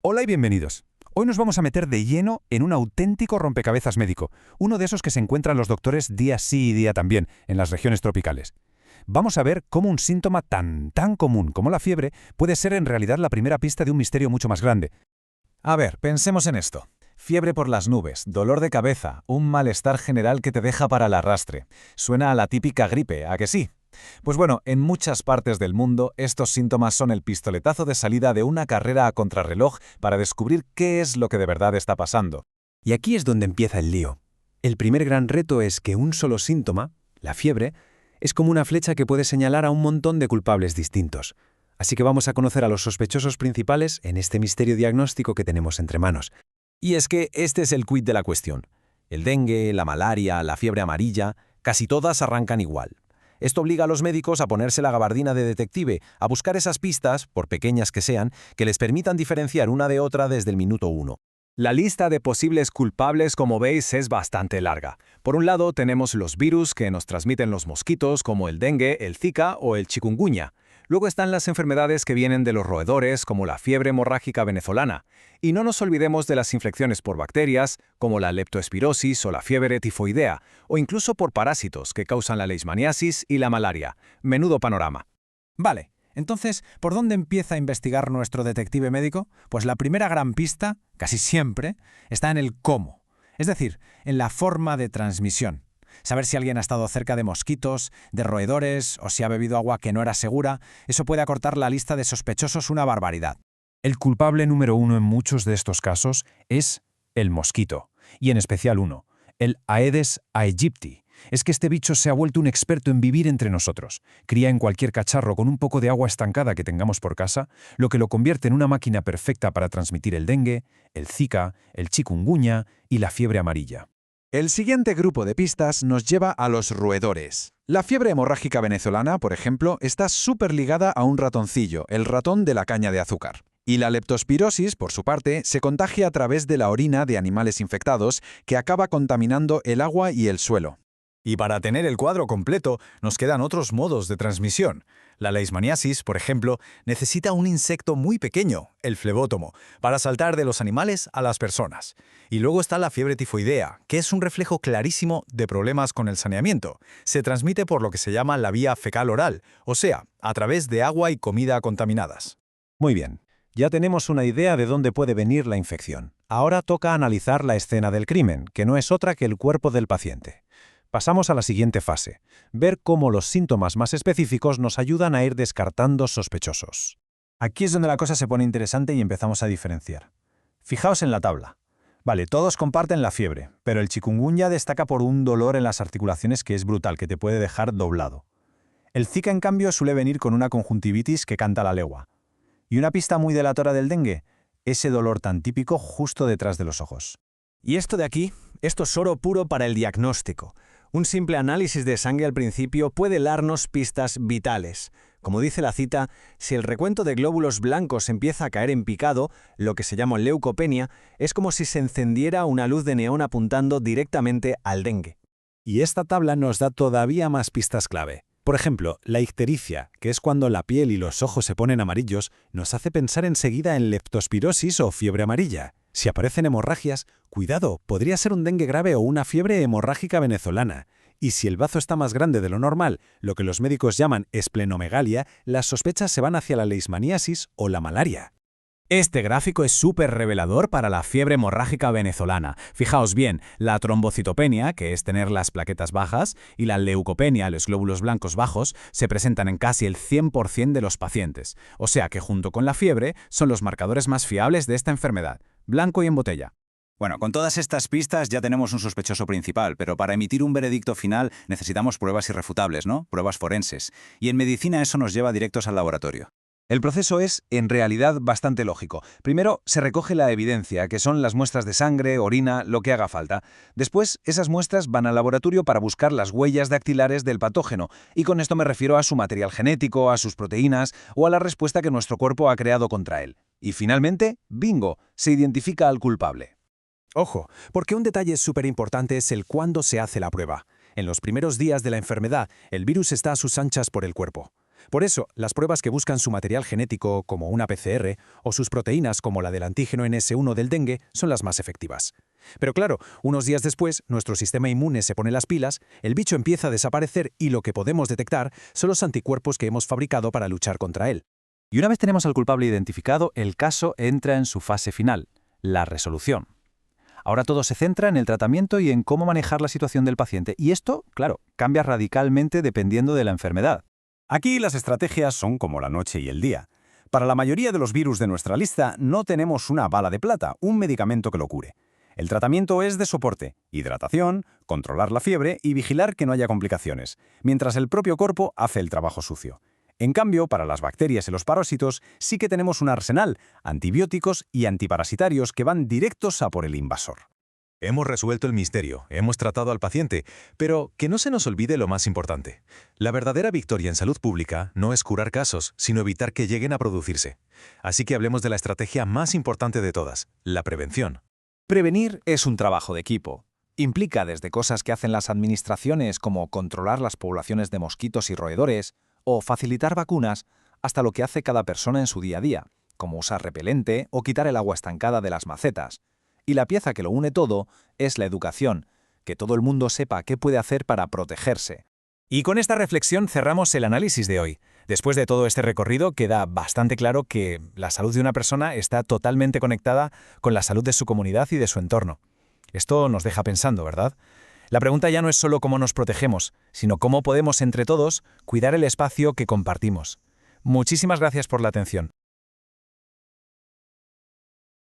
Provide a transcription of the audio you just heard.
Hola y bienvenidos. Hoy nos vamos a meter de lleno en un auténtico rompecabezas médico, uno de esos que se encuentran los doctores día sí y día también en las regiones tropicales. Vamos a ver cómo un síntoma tan común como la fiebre puede ser en realidad la primera pista de un misterio mucho más grande. A ver, pensemos en esto. Fiebre por las nubes, dolor de cabeza, un malestar general que te deja para el arrastre. Suena a la típica gripe, ¿a que sí? Pues bueno, en muchas partes del mundo estos síntomas son el pistoletazo de salida de una carrera a contrarreloj para descubrir qué es lo que de verdad está pasando. Y aquí es donde empieza el lío. El primer gran reto es que un solo síntoma, la fiebre, es como una flecha que puede señalar a un montón de culpables distintos. Así que vamos a conocer a los sospechosos principales en este misterio diagnóstico que tenemos entre manos. Y es que este es el quid de la cuestión. El dengue, la malaria, la fiebre amarilla, casi todas arrancan igual. Esto obliga a los médicos a ponerse la gabardina de detective, a buscar esas pistas, por pequeñas que sean, que les permitan diferenciar una de otra desde el minuto uno. La lista de posibles culpables, como veis, es bastante larga. Por un lado, tenemos los virus que nos transmiten los mosquitos, como el dengue, el Zika o el chikungunya. Luego están las enfermedades que vienen de los roedores, como la fiebre hemorrágica venezolana. Y no nos olvidemos de las infecciones por bacterias, como la leptoespirosis o la fiebre tifoidea, o incluso por parásitos que causan la leishmaniasis y la malaria. Menudo panorama. Vale, entonces, ¿por dónde empieza a investigar nuestro detective médico? Pues la primera gran pista, casi siempre, está en el cómo, es decir, en la forma de transmisión. Saber si alguien ha estado cerca de mosquitos, de roedores o si ha bebido agua que no era segura, eso puede acortar la lista de sospechosos una barbaridad. El culpable número uno en muchos de estos casos es el mosquito, y en especial uno, el Aedes aegypti. Es que este bicho se ha vuelto un experto en vivir entre nosotros. Cría en cualquier cacharro con un poco de agua estancada que tengamos por casa, lo que lo convierte en una máquina perfecta para transmitir el dengue, el Zika, el chikungunya y la fiebre amarilla. El siguiente grupo de pistas nos lleva a los roedores. La fiebre hemorrágica venezolana, por ejemplo, está súper ligada a un ratoncillo, el ratón de la caña de azúcar. Y la leptospirosis, por su parte, se contagia a través de la orina de animales infectados que acaba contaminando el agua y el suelo. Y para tener el cuadro completo, nos quedan otros modos de transmisión. La leishmaniasis, por ejemplo, necesita un insecto muy pequeño, el flebótomo, para saltar de los animales a las personas. Y luego está la fiebre tifoidea, que es un reflejo clarísimo de problemas con el saneamiento. Se transmite por lo que se llama la vía fecal-oral, o sea, a través de agua y comida contaminadas. Muy bien, ya tenemos una idea de dónde puede venir la infección. Ahora toca analizar la escena del crimen, que no es otra que el cuerpo del paciente. Pasamos a la siguiente fase, ver cómo los síntomas más específicos nos ayudan a ir descartando sospechosos. Aquí es donde la cosa se pone interesante y empezamos a diferenciar. Fijaos en la tabla. Vale, todos comparten la fiebre, pero el chikungunya destaca por un dolor en las articulaciones que es brutal, que te puede dejar doblado. El Zika, en cambio, suele venir con una conjuntivitis que canta la legua. Y una pista muy delatora del dengue, ese dolor tan típico justo detrás de los ojos. Y esto de aquí, esto es oro puro para el diagnóstico. Un simple análisis de sangre al principio puede darnos pistas vitales. Como dice la cita, si el recuento de glóbulos blancos empieza a caer en picado, lo que se llama leucopenia, es como si se encendiera una luz de neón apuntando directamente al dengue. Y esta tabla nos da todavía más pistas clave. Por ejemplo, la ictericia, que es cuando la piel y los ojos se ponen amarillos, nos hace pensar enseguida en leptospirosis o fiebre amarilla. Si aparecen hemorragias, cuidado, podría ser un dengue grave o una fiebre hemorrágica venezolana. Y si el bazo está más grande de lo normal, lo que los médicos llaman esplenomegalia, las sospechas se van hacia la leishmaniasis o la malaria. Este gráfico es súper revelador para la fiebre hemorrágica venezolana. Fijaos bien, la trombocitopenia, que es tener las plaquetas bajas, y la leucopenia, los glóbulos blancos bajos, se presentan en casi el 100% de los pacientes. O sea que junto con la fiebre son los marcadores más fiables de esta enfermedad. Blanco y en botella. Bueno, con todas estas pistas ya tenemos un sospechoso principal, pero para emitir un veredicto final necesitamos pruebas irrefutables, ¿no? Pruebas forenses. Y en medicina eso nos lleva directos al laboratorio. El proceso es, en realidad, bastante lógico. Primero, se recoge la evidencia, que son las muestras de sangre, orina, lo que haga falta. Después, esas muestras van al laboratorio para buscar las huellas dactilares del patógeno, y con esto me refiero a su material genético, a sus proteínas o a la respuesta que nuestro cuerpo ha creado contra él. Y finalmente, ¡bingo!, se identifica al culpable. Ojo, porque un detalle súper importante es el cuándo se hace la prueba. En los primeros días de la enfermedad, el virus está a sus anchas por el cuerpo. Por eso, las pruebas que buscan su material genético, como una PCR, o sus proteínas, como la del antígeno NS1 del dengue, son las más efectivas. Pero claro, unos días después, nuestro sistema inmune se pone las pilas, el bicho empieza a desaparecer y lo que podemos detectar son los anticuerpos que hemos fabricado para luchar contra él. Y una vez tenemos al culpable identificado, el caso entra en su fase final, la resolución. Ahora todo se centra en el tratamiento y en cómo manejar la situación del paciente. Y esto, claro, cambia radicalmente dependiendo de la enfermedad. Aquí las estrategias son como la noche y el día. Para la mayoría de los virus de nuestra lista no tenemos una bala de plata, un medicamento que lo cure. El tratamiento es de soporte, hidratación, controlar la fiebre y vigilar que no haya complicaciones, mientras el propio cuerpo hace el trabajo sucio. En cambio, para las bacterias y los parásitos sí que tenemos un arsenal, antibióticos y antiparasitarios que van directos a por el invasor. Hemos resuelto el misterio, hemos tratado al paciente, pero que no se nos olvide lo más importante. La verdadera victoria en salud pública no es curar casos, sino evitar que lleguen a producirse. Así que hablemos de la estrategia más importante de todas, la prevención. Prevenir es un trabajo de equipo. Implica desde cosas que hacen las administraciones como controlar las poblaciones de mosquitos y roedores o facilitar vacunas, hasta lo que hace cada persona en su día a día, como usar repelente o quitar el agua estancada de las macetas. Y la pieza que lo une todo es la educación, que todo el mundo sepa qué puede hacer para protegerse. Y con esta reflexión cerramos el análisis de hoy. Después de todo este recorrido queda bastante claro que la salud de una persona está totalmente conectada con la salud de su comunidad y de su entorno. Esto nos deja pensando, ¿verdad? La pregunta ya no es solo cómo nos protegemos, sino cómo podemos entre todos cuidar el espacio que compartimos. Muchísimas gracias por la atención.